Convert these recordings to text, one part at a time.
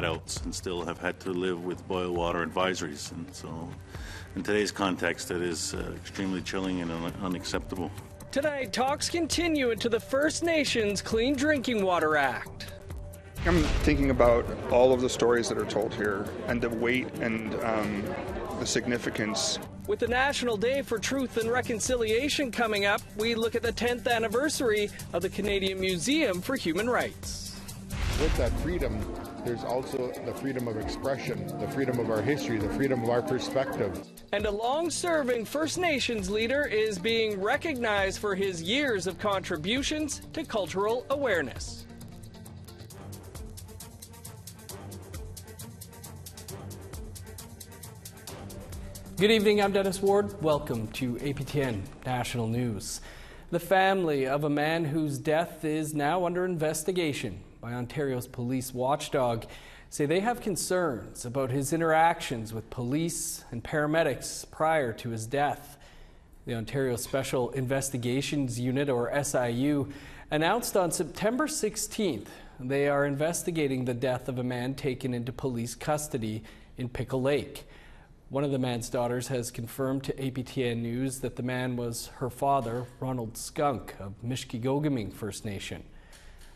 adults and still have had to live with boil water advisories. And so in today's context, that is extremely chilling and unacceptable. Tonight, talks continue into the First Nations Clean Drinking Water Act. I'm thinking about all of the stories that are told here and the weight and the significance. With the National Day for Truth and Reconciliation coming up, we look at the 10th anniversary of the Canadian Museum for Human Rights. With that freedom, there's also the freedom of expression, the freedom of our history, the freedom of our perspective. And a long-serving First Nations leader is being recognized for his years of contributions to cultural awareness. Good evening, I'm Dennis Ward. Welcome to APTN National News. The family of a man whose death is now under investigation by Ontario's police watchdog say they have concerns about his interactions with police and paramedics prior to his death. The Ontario Special Investigations Unit, or SIU, announced on September 16th they are investigating the death of a man taken into police custody in Pickle Lake. One of the man's daughters has confirmed to APTN News that the man was her father, Ronald Skunk of Mishkegoguming First Nation.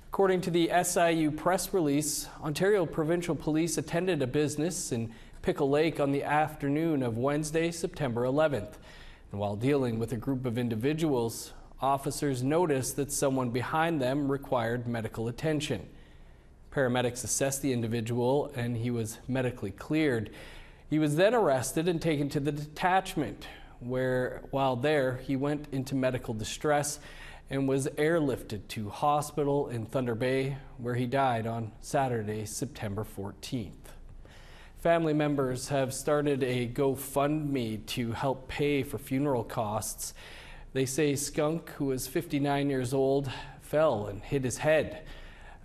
According to the SIU press release, Ontario Provincial Police attended a business in Pickle Lake on the afternoon of Wednesday, September 11th. And while dealing with a group of individuals, officers noticed that someone behind them required medical attention. Paramedics assessed the individual and he was medically cleared. He was then arrested and taken to the detachment, where, while there, he went into medical distress and was airlifted to hospital in Thunder Bay, where he died on Saturday, September 14th. Family members have started a GoFundMe to help pay for funeral costs. They say Skunk, who was 59 years old, fell and hit his head.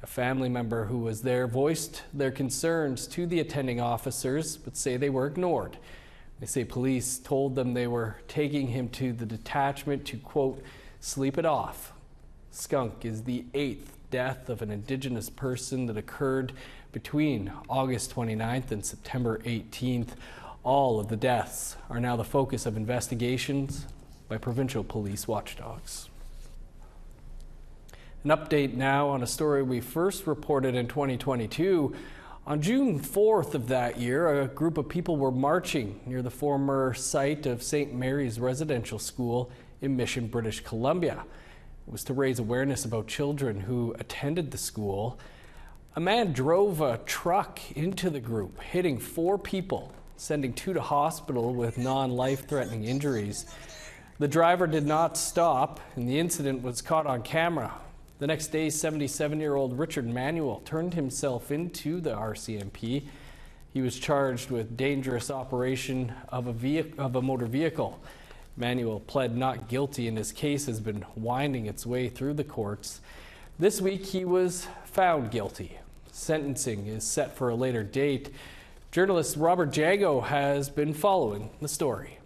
A family member who was there voiced their concerns to the attending officers, but say they were ignored. They say police told them they were taking him to the detachment to, quote, sleep it off. Skunk is the 8th death of an Indigenous person that occurred between August 29th and September 18th. All of the deaths are now the focus of investigations by provincial police watchdogs. An update now on a story we first reported in 2022. On June 4th of that year, a group of people were marching near the former site of St. Mary's Residential School in Mission, British Columbia. It was to raise awareness about children who attended the school. A man drove a truck into the group, hitting 4 people, sending 2 to hospital with non-life-threatening injuries. The driver did not stop, and the incident was caught on camera. The next day, 77-year-old Richard Manuel turned himself into the RCMP. He was charged with dangerous operation of a motor vehicle. Manuel pled not guilty, and his case has been winding its way through the courts. This week, he was found guilty. Sentencing is set for a later date. Journalist Robert Jago has been following the story.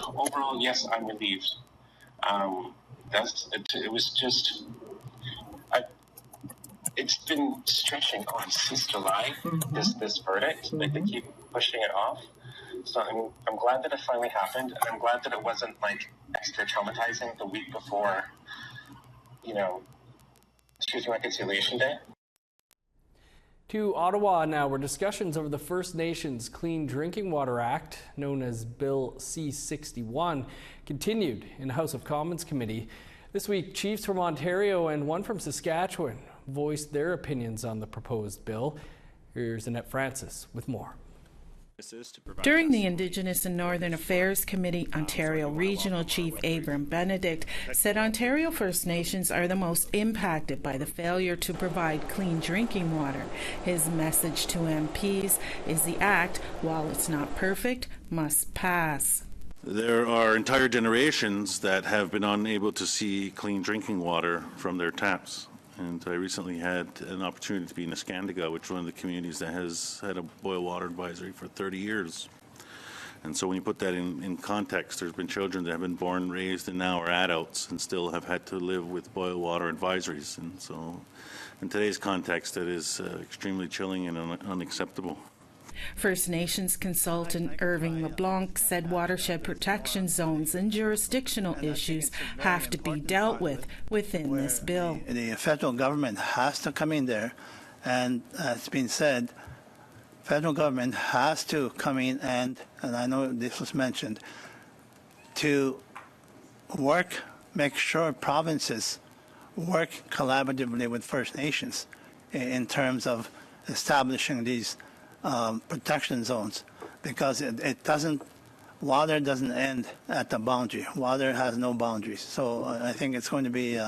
Overall, yes, I'm relieved. It was just... It's been stretching on since July, this verdict. Like, they keep pushing it off. So I'm glad that it finally happened. And I'm glad that it wasn't, like, extra traumatizing the week before, Truth and Reconciliation Day. To Ottawa now, where discussions over the First Nations Clean Drinking Water Act, known as Bill C-61, continued in the House of Commons Committee. This week, chiefs from Ontario and one from Saskatchewan voiced their opinions on the proposed bill. Here's Annette Francis with more. During the Indigenous and Northern Affairs Committee, Ontario Regional Chief Abram Benedict said Ontario First Nations are the most impacted by the failure to provide clean drinking water. His message to MPs is the Act, while it's not perfect, must pass. There are entire generations that have been unable to see clean drinking water from their taps. And I recently had an opportunity to be in Escandaga, which is one of the communities that has had a boil water advisory for 30 years. And so when you put that in context, there's been children that have been born, raised, and now are adults and still have had to live with boil water advisories. And so in today's context, that is extremely chilling and unacceptable. First Nations consultant Irving LeBlanc said watershed protection zones and jurisdictional issues have to be dealt with within this bill. The federal government has to come in there, and as it's been said, federal government has to come in and I know this was mentioned, to make sure provinces work collaboratively with First Nations in terms of establishing these protection zones, because water doesn't end at the boundary. Water has no boundaries. So I think it's going to be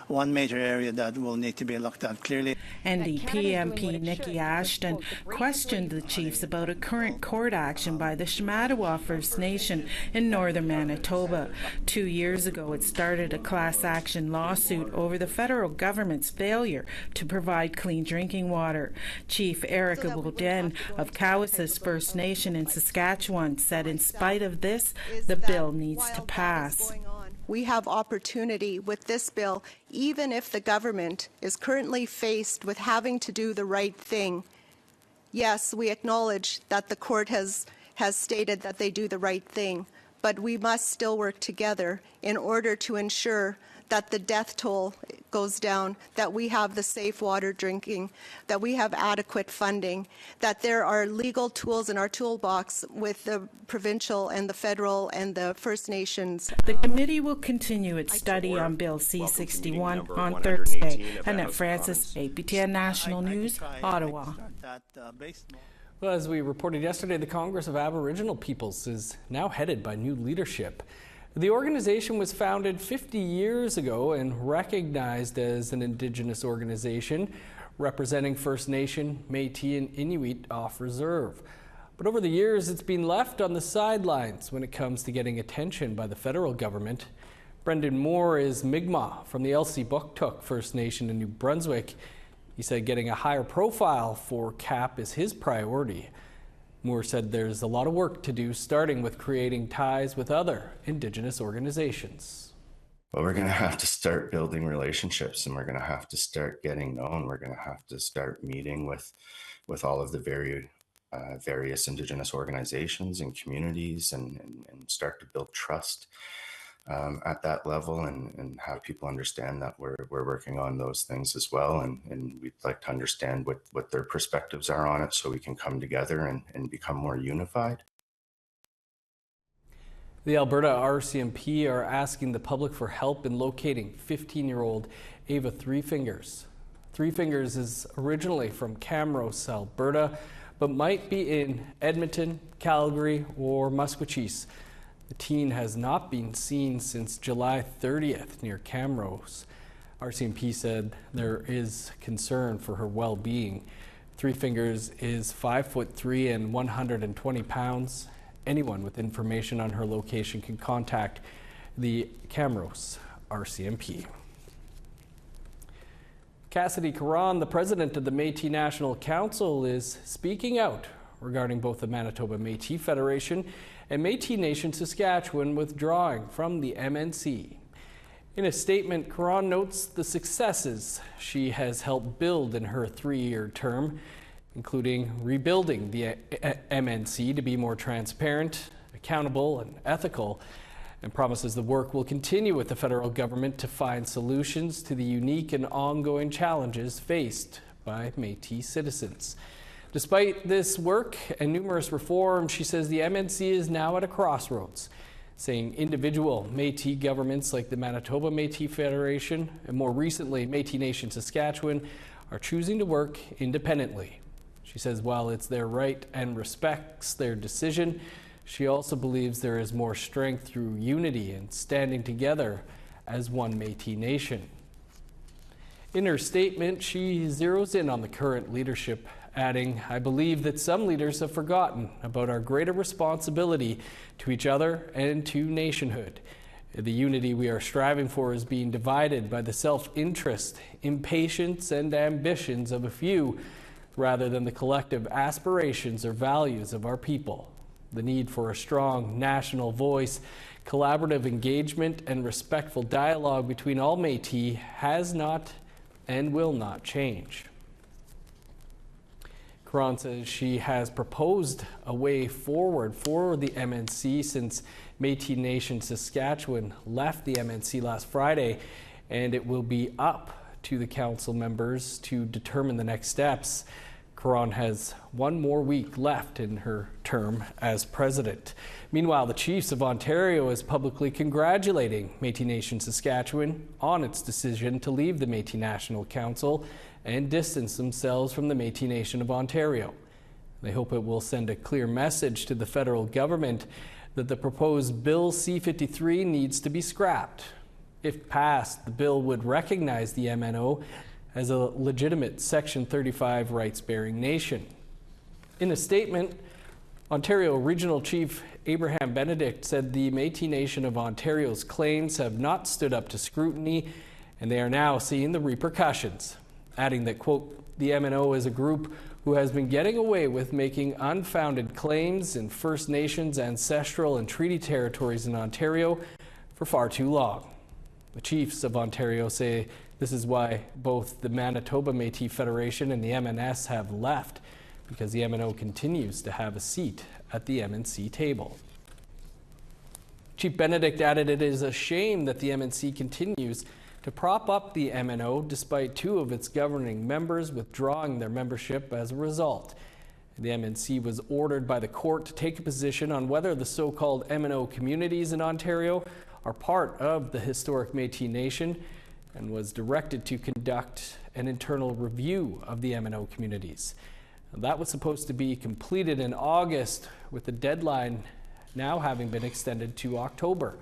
one major area that will need to be looked at clearly. NDP MP Nikki Ashton questioned the chiefs about a current court action by the Shamattawa First Nation in northern Manitoba. 2 years ago, it started a class action lawsuit over the federal government's failure to provide clean drinking water. Chief Erica Boudin of Cowessess First Nation in Saskatchewan said in spite of this, the bill needs to pass. We have opportunity with this bill, even if the government is currently faced with having to do the right thing. Yes, we acknowledge that the court has stated that they do the right thing, but we must still work together in order to ensure that the death toll goes down, that we have the safe water drinking, that we have adequate funding, that there are legal tools in our toolbox with the provincial and the federal and the First Nations. The committee will continue its study on Bill C-61 on Thursday. Annette Francis, APTN National News, Ottawa. Well, as we reported yesterday, the Congress of Aboriginal Peoples is now headed by new leadership. The organization was founded 50 years ago and recognized as an Indigenous organization representing First Nation, Métis, and Inuit off reserve. But over the years, it's been left on the sidelines when it comes to getting attention by the federal government. Brendan Moore is Mi'kmaq from the Elsipogtog First Nation in New Brunswick. He said getting a higher profile for CAP is his priority. Moore said there's a lot of work to do, starting with creating ties with other Indigenous organizations. Well, we're going to have to start building relationships, and we're going to have to start getting known. We're going to have to start meeting with all of the various Indigenous organizations and communities and start to build trust at that level and have people understand that we're working on those things as well. And we'd like to understand what their perspectives are on it so we can come together and become more unified. The Alberta RCMP are asking the public for help in locating 15-year-old Ava Three Fingers. Three Fingers is originally from Camrose, Alberta, but might be in Edmonton, Calgary, or Musqueam. The teen has not been seen since July 30th near Camrose. RCMP said there is concern for her well-being. Three Fingers is 5'3" and 120 pounds. Anyone with information on her location can contact the Camrose RCMP. Cassidy Caron, the president of the Métis National Council, is speaking out regarding both the Manitoba Métis Federation and Métis Nation Saskatchewan withdrawing from the MNC. In a statement, Caron notes the successes she has helped build in her 3-year term, including rebuilding the MNC to be more transparent, accountable, and ethical, and promises the work will continue with the federal government to find solutions to the unique and ongoing challenges faced by Métis citizens. Despite this work and numerous reforms, she says the MNC is now at a crossroads, saying individual Métis governments like the Manitoba Métis Federation and more recently Métis Nation Saskatchewan are choosing to work independently. She says while it's their right and respects their decision, she also believes there is more strength through unity and standing together as one Métis nation. In her statement, she zeroes in on the current leadership, adding, "I believe that some leaders have forgotten about our greater responsibility to each other and to nationhood. The unity we are striving for is being divided by the self-interest, impatience, and ambitions of a few, rather than the collective aspirations or values of our people. The need for a strong national voice, collaborative engagement, and respectful dialogue between all Métis has not and will not change. Caron says she has proposed a way forward for the MNC since Métis Nation Saskatchewan left the MNC last Friday, and it will be up to the council members to determine the next steps. Caron has one more week left in her term as president. Meanwhile, the Chiefs of Ontario is publicly congratulating Métis Nation Saskatchewan on its decision to leave the Métis National Council and distance themselves from the Métis Nation of Ontario. They hope it will send a clear message to the federal government that the proposed Bill C-53 needs to be scrapped. If passed, the bill would recognize the MNO as a legitimate Section 35 rights-bearing nation. In a statement, Ontario Regional Chief Abraham Benedict said the Métis Nation of Ontario's claims have not stood up to scrutiny, and they are now seeing the repercussions, adding that, quote, the MNO is a group who has been getting away with making unfounded claims in First Nations, ancestral and treaty territories in Ontario for far too long. The Chiefs of Ontario say this is why both the Manitoba Métis Federation and the MNS have left, because the MNO continues to have a seat at the MNC table. Chief Benedict added it is a shame that the MNC continues to prop up the MNO despite two of its governing members withdrawing their membership as a result. The MNC was ordered by the court to take a position on whether the so-called MNO communities in Ontario are part of the historic Métis Nation, and was directed to conduct an internal review of the MNO communities. That was supposed to be completed in August, with the deadline now having been extended to October.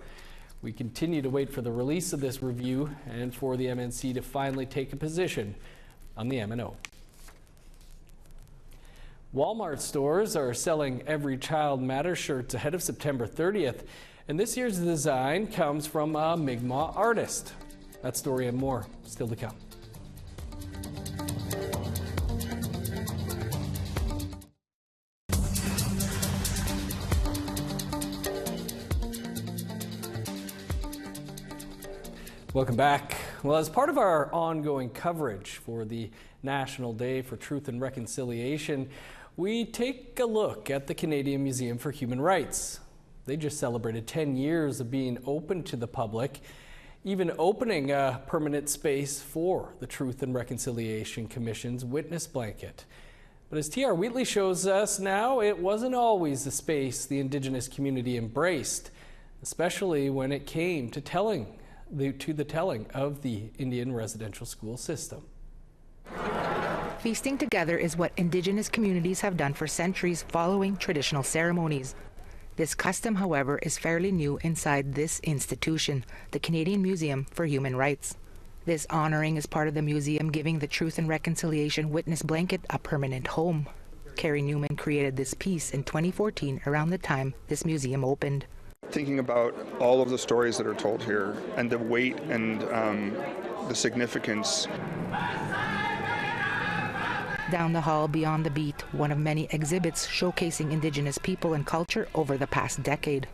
We continue to wait for the release of this review and for the MNC to finally take a position on the MNO. Walmart stores are selling Every Child Matters shirts ahead of September 30th, and this year's design comes from a Mi'kmaq artist. That story and more still to come. Welcome back. Well, as part of our ongoing coverage for the National Day for Truth and Reconciliation, we take a look at the Canadian Museum for Human Rights. They just celebrated 10 years of being open to the public, even opening a permanent space for the Truth and Reconciliation Commission's witness blanket. But as T.R. Wheatley shows us now, it wasn't always the space the Indigenous community embraced, especially when it came to the telling of the Indian residential school system. Feasting together is what Indigenous communities have done for centuries following traditional ceremonies. This custom, however, is fairly new inside this institution, the Canadian Museum for Human Rights. This honoring is part of the museum giving the Truth and Reconciliation witness blanket a permanent home. Carrie Newman created this piece in 2014 around the time this museum opened. Thinking about all of the stories that are told here and the weight and the significance. Down the hall beyond the beat, one of many exhibits showcasing Indigenous people and culture over the past decade.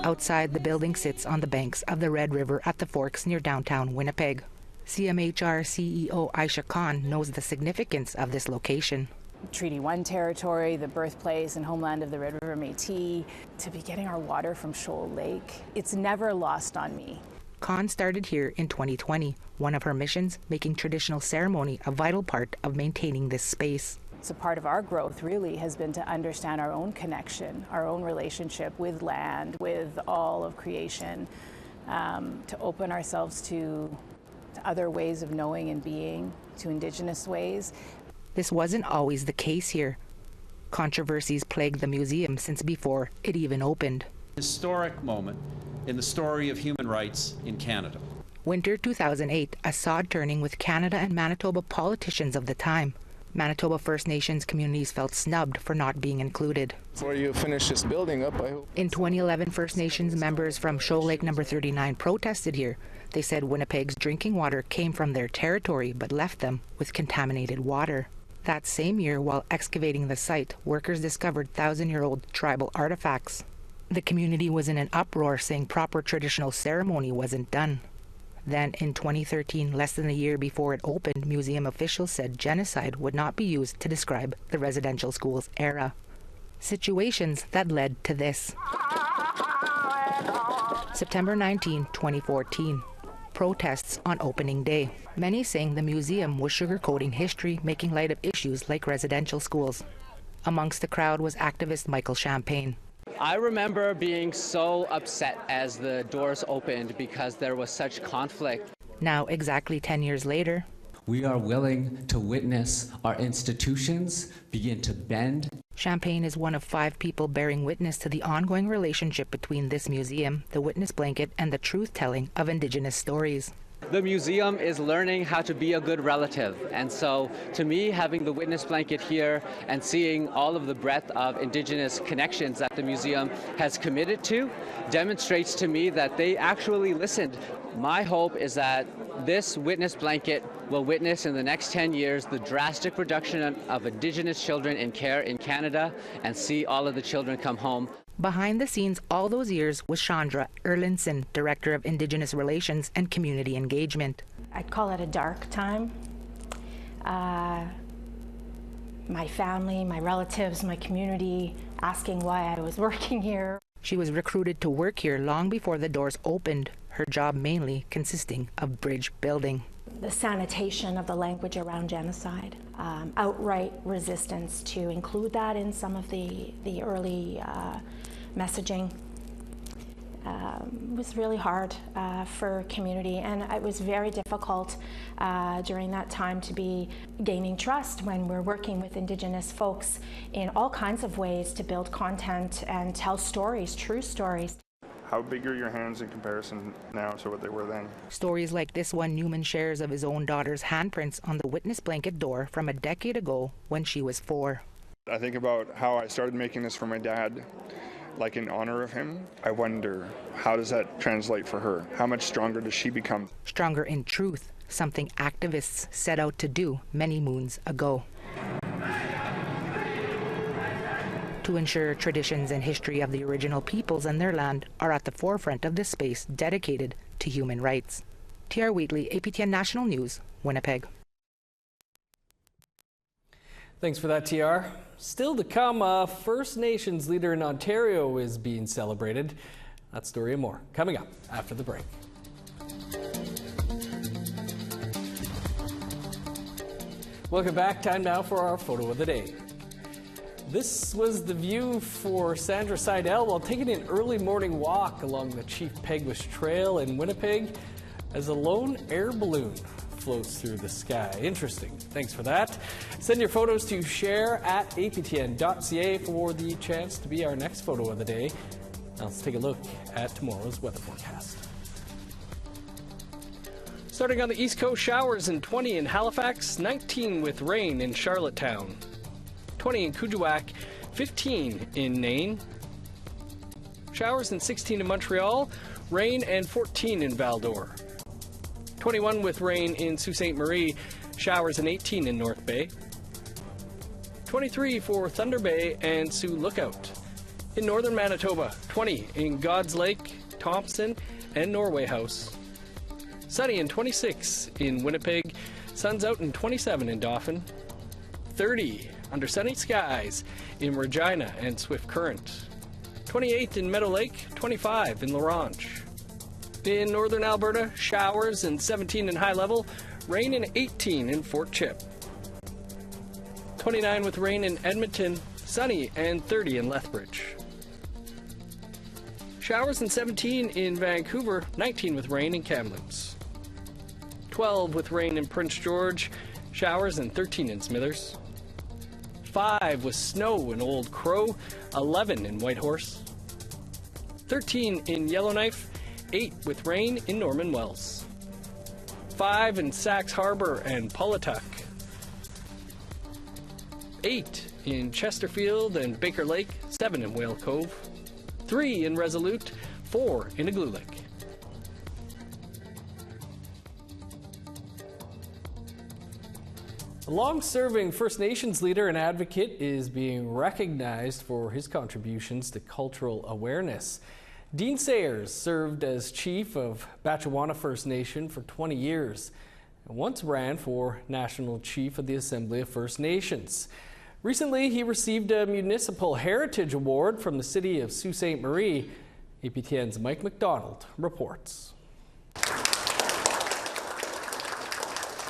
Outside, the building sits on the banks of the Red River at the Forks near downtown Winnipeg. CMHR CEO Aisha Khan knows the significance of this location. Treaty 1 territory, the birthplace and homeland of the Red River Métis, to be getting our water from Shoal Lake. It's never lost on me. Khan started here in 2020. One of her missions, making traditional ceremony a vital part of maintaining this space. So part of our growth really has been to understand our own connection, our own relationship with land, with all of creation, to open ourselves to other ways of knowing and being, to Indigenous ways. This wasn't always the case here. Controversies plagued the museum since before it even opened. Historic moment in the story of human rights in Canada. Winter 2008, a sod turning with Canada and Manitoba politicians of the time. Manitoba First Nations communities felt snubbed for not being included. Before you finish this building up, I hope. In 2011, First Nations members from Shoal Lake number 39 protested here. They said Winnipeg's drinking water came from their territory but left them with contaminated water. That same year, while excavating the site, workers discovered 1,000-year-old tribal artifacts. The community was in an uproar, saying proper traditional ceremony wasn't done. Then, in 2013, less than a year before it opened, museum officials said genocide would not be used to describe the residential school's era. Situations that led to this. September 19, 2014. Protests on opening day. Many saying the museum was sugarcoating history, making light of issues like residential schools. Amongst the crowd was activist Michael Champagne. I remember being so upset as the doors opened because there was such conflict. Now, exactly 10 years later, we are willing to witness our institutions begin to bend. Champagne is one of 5 people bearing witness to the ongoing relationship between this museum, the witness blanket, and the truth-telling of Indigenous stories. The museum is learning how to be a good relative, and so to me, having the witness blanket here and seeing all of the breadth of Indigenous connections that the museum has committed to demonstrates to me that they actually listened. My hope is that this witness blanket will witness in the next 10 years the drastic reduction of Indigenous children in care in Canada and see all of the children come home. Behind the scenes all those years was Chandra Erlinson, Director of Indigenous Relations and Community Engagement. I'd call it a dark time. My family, my relatives, my community asking why I was working here. She was recruited to work here long before the doors opened, her job mainly consisting of bridge building. The sanitation of the language around genocide, outright resistance to include that in some of the early messaging was really hard for community, and it was very difficult during that time to be gaining trust when we're working with Indigenous folks in all kinds of ways to build content and tell stories, true stories. How big are your hands in comparison now to what they were then? Stories like this one Newman shares of his own daughter's handprints on the witness blanket door from a decade ago when she was 4. I think about how I started making this for my dad, like in honor of him. I wonder, how does that translate for her? How much stronger does she become? Stronger in truth, something activists set out to do many moons ago. To ensure traditions and history of the original peoples and their land are at the forefront of this space dedicated to human rights. T.R. Wheatley, APTN National News, Winnipeg. Thanks for that, TR. Still to come, a First Nations leader in Ontario is being celebrated. That story and more coming up after the break. Welcome back. Time now for our photo of the day. This was the view for Sandra Seidel while taking an early morning walk along the Chief Peguis Trail in Winnipeg as a lone air balloon floats through the sky. Interesting. Thanks for that. Send your photos to share@aptn.ca for the chance to be our next photo of the day. Now let's take a look at tomorrow's weather forecast. Starting on the East Coast, showers and 20 in Halifax, 19 with rain in Charlottetown. 20 in Kuujjuaq, 15 in Nain. Showers and 16 in Montreal, rain and 14 in Val-d'Or. 21 with rain in Sault Ste. Marie, showers and 18 in North Bay. 23 for Thunder Bay and Sioux Lookout. In northern Manitoba, 20 in God's Lake, Thompson, and Norway House. Sunny and 26 in Winnipeg, sun's out and 27 in Dauphin. 30 under sunny skies in Regina and Swift Current. 28 in Meadow Lake, 25 in La Ronge. In northern Alberta, showers and 17 in High Level, rain and 18 in Fort Chip. 29 with rain in Edmonton, sunny and 30 in Lethbridge. Showers and 17 in Vancouver, 19 with rain in Kamloops. 12 with rain in Prince George, showers and 13 in Smithers. 5 with snow in Old Crow, 11 in Whitehorse. 13 in Yellowknife, 8 with rain in Norman Wells. 5 in Sax Harbor and Pawlatuck. 8 in Chesterfield and Baker Lake, 7 in Whale Cove. 3 in Resolute, 4 in Igloolik. A long-serving First Nations leader and advocate is being recognized for his contributions to cultural awareness. Dean Sayers served as chief of Batchewana First Nation for 20 years and once ran for national chief of the Assembly of First Nations. Recently, he received a Municipal Heritage Award from the city of Sault Ste. Marie. APTN's Mike McDonald reports.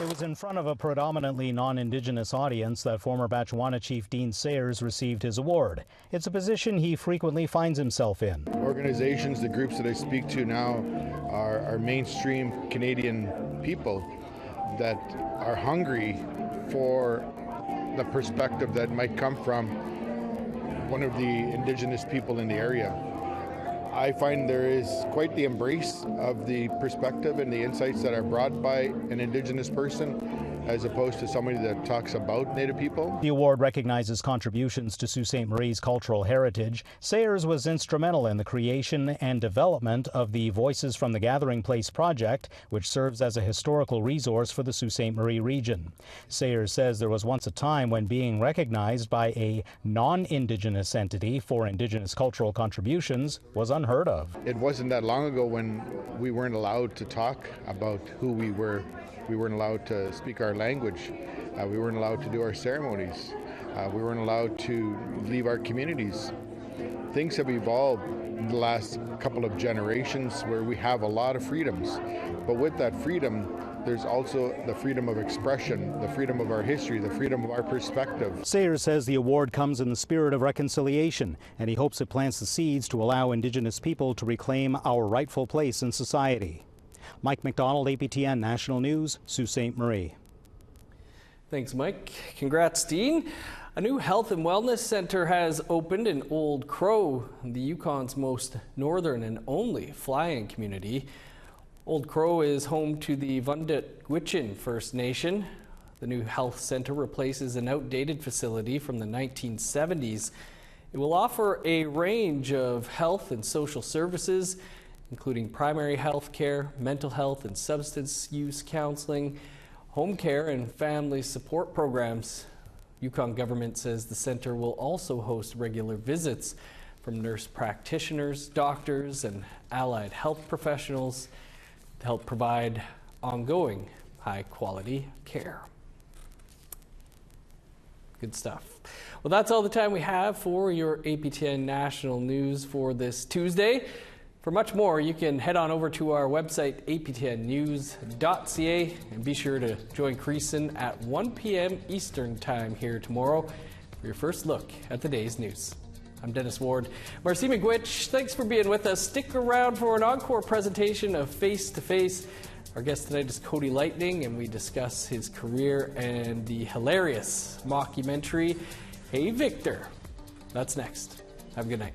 It was in front of a predominantly non-Indigenous audience that former Batchewana Chief Dean Sayers received his award. It's a position he frequently finds himself in. Organizations, the groups that I speak to now are mainstream Canadian people that are hungry for the perspective that might come from one of the Indigenous people in the area. I find there is quite the embrace of the perspective and the insights that are brought by an Indigenous person as opposed to somebody that talks about Native people. The award recognizes contributions to Sault Ste. Marie's cultural heritage. Sayers was instrumental in the creation and development of the Voices from the Gathering Place project, which serves as a historical resource for the Sault Ste. Marie region. Sayers says there was once a time when being recognized by a non-Indigenous entity for Indigenous cultural contributions was unheard of. It wasn't that long ago when we weren't allowed to talk about who we were. We weren't allowed to speak our language. We weren't allowed to do our ceremonies. We weren't allowed to leave our communities. Things have evolved in the last couple of generations where we have a lot of freedoms. But with that freedom, there's also the freedom of expression, the freedom of our history, the freedom of our perspective. Sayers says the award comes in the spirit of reconciliation, and he hopes it plants the seeds to allow Indigenous people to reclaim our rightful place in society. Mike McDonald, APTN National News, Sault Ste. Marie. Thanks, Mike. Congrats, Dean. A new health and wellness center has opened in Old Crow, the Yukon's most northern and only fly-in community. Old Crow is home to the Vundut-Gwitchin First Nation. The new health center replaces an outdated facility from the 1970s. It will offer a range of health and social services, including primary health care, mental health and substance use counseling, home care and family support programs. Yukon government says the center will also host regular visits from nurse practitioners, doctors, and allied health professionals to help provide ongoing high-quality care. Good stuff. Well, that's all the time we have for your APTN National News for this Tuesday. For much more, you can head on over to our website, aptnnews.ca, and be sure to join Creason at 1 p.m. Eastern Time here tomorrow for your first look at the day's news. I'm Dennis Ward. Marcy McGuitch, thanks for being with us. Stick around for an encore presentation of Face to Face. Our guest tonight is Cody Lightning, and we discuss his career and the hilarious mockumentary, Hey Victor. That's next. Have a good night.